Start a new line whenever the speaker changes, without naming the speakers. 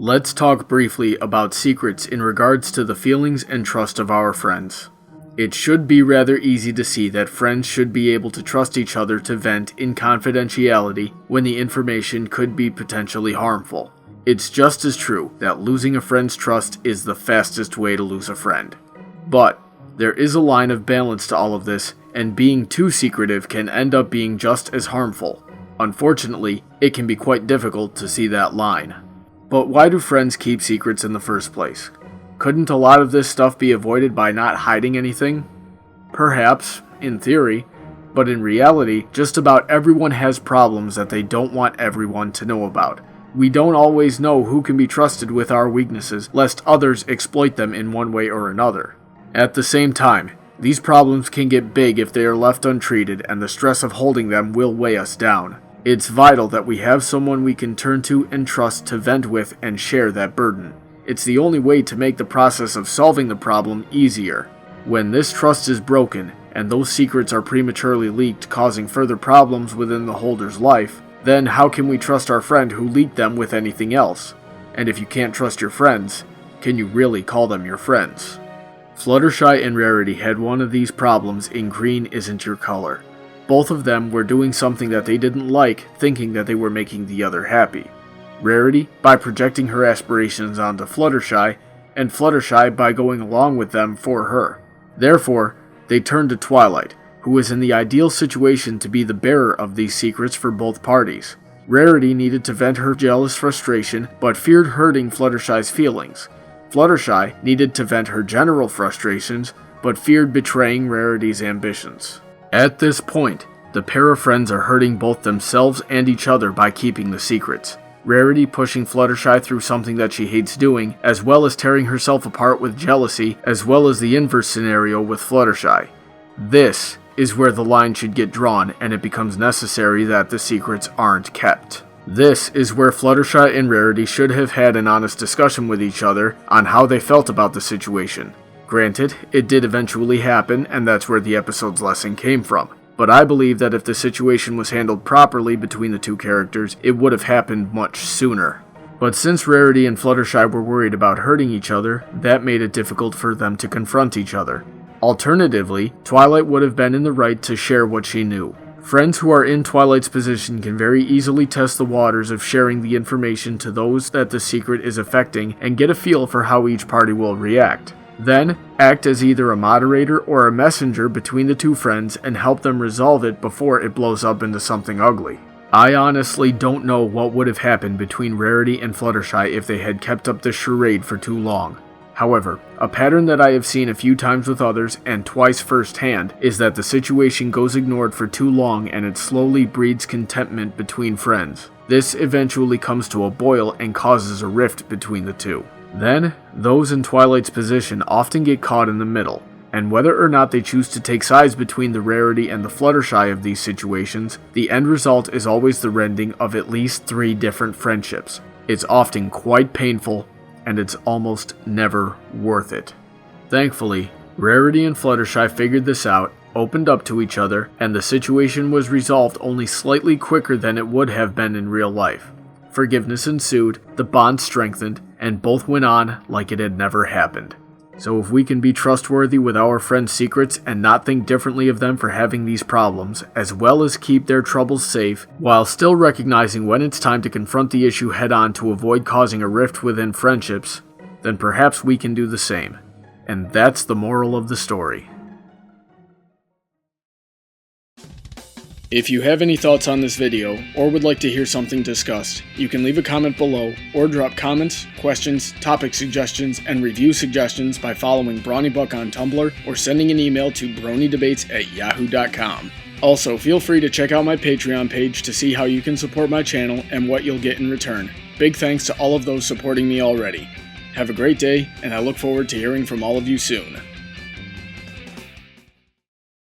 Let's talk briefly about secrets in regards to the feelings and trust of our friends. It should be rather easy to see that friends should be able to trust each other to vent in confidentiality when the information could be potentially harmful. It's just as true that losing a friend's trust is the fastest way to lose a friend. But there is a line of balance to all of this, and being too secretive can end up being just as harmful. Unfortunately, it can be quite difficult to see that line. But why do friends keep secrets in the first place? Couldn't a lot of this stuff be avoided by not hiding anything? Perhaps, in theory, but in reality, just about everyone has problems that they don't want everyone to know about. We don't always know who can be trusted with our weaknesses, lest others exploit them in one way or another. At the same time, these problems can get big if they are left untreated, and the stress of holding them will weigh us down. It's vital that we have someone we can turn to and trust to vent with and share that burden. It's the only way to make the process of solving the problem easier. When this trust is broken, and those secrets are prematurely leaked, causing further problems within the holder's life, then how can we trust our friend who leaked them with anything else? And if you can't trust your friends, can you really call them your friends? Fluttershy and Rarity had one of these problems in Green Isn't Your Color. Both of them were doing something that they didn't like, thinking that they were making the other happy. Rarity by projecting her aspirations onto Fluttershy, and Fluttershy by going along with them for her. Therefore, they turned to Twilight, who was in the ideal situation to be the bearer of these secrets for both parties. Rarity needed to vent her jealous frustration, but feared hurting Fluttershy's feelings. Fluttershy needed to vent her general frustrations, but feared betraying Rarity's ambitions. At this point, the pair of friends are hurting both themselves and each other by keeping the secrets. Rarity pushing Fluttershy through something that she hates doing, as well as tearing herself apart with jealousy, as well as the inverse scenario with Fluttershy. This is where the line should get drawn, and it becomes necessary that the secrets aren't kept. This is where Fluttershy and Rarity should have had an honest discussion with each other on how they felt about the situation. Granted, it did eventually happen, and that's where the episode's lesson came from. But I believe that if the situation was handled properly between the two characters, it would have happened much sooner. But since Rarity and Fluttershy were worried about hurting each other, that made it difficult for them to confront each other. Alternatively, Twilight would have been in the right to share what she knew. Friends who are in Twilight's position can very easily test the waters of sharing the information to those that the secret is affecting and get a feel for how each party will react. Then, act as either a moderator or a messenger between the two friends and help them resolve it before it blows up into something ugly. I honestly don't know what would have happened between Rarity and Fluttershy if they had kept up this charade for too long. However, a pattern that I have seen a few times with others, and twice firsthand, is that the situation goes ignored for too long and it slowly breeds contentment between friends. This eventually comes to a boil and causes a rift between the two. Then, those in Twilight's position often get caught in the middle, and whether or not they choose to take sides between the Rarity and the Fluttershy of these situations, the end result is always the rending of at least 3 different friendships. It's often quite painful, and it's almost never worth it. Thankfully, Rarity and Fluttershy figured this out, opened up to each other, and the situation was resolved only slightly quicker than it would have been in real life. Forgiveness ensued, the bond strengthened, and both went on like it had never happened. So if we can be trustworthy with our friends' secrets and not think differently of them for having these problems, as well as keep their troubles safe, while still recognizing when it's time to confront the issue head-on to avoid causing a rift within friendships, then perhaps we can do the same. And that's the moral of the story. If you have any thoughts on this video, or would like to hear something discussed, you can leave a comment below, or drop comments, questions, topic suggestions, and review suggestions by following BrawnyBuck on Tumblr, or sending an email to bronydebates@yahoo.com. Also, feel free to check out my Patreon page to see how you can support my channel and what you'll get in return. Big thanks to all of those supporting me already. Have a great day, and I look forward to hearing from all of you soon.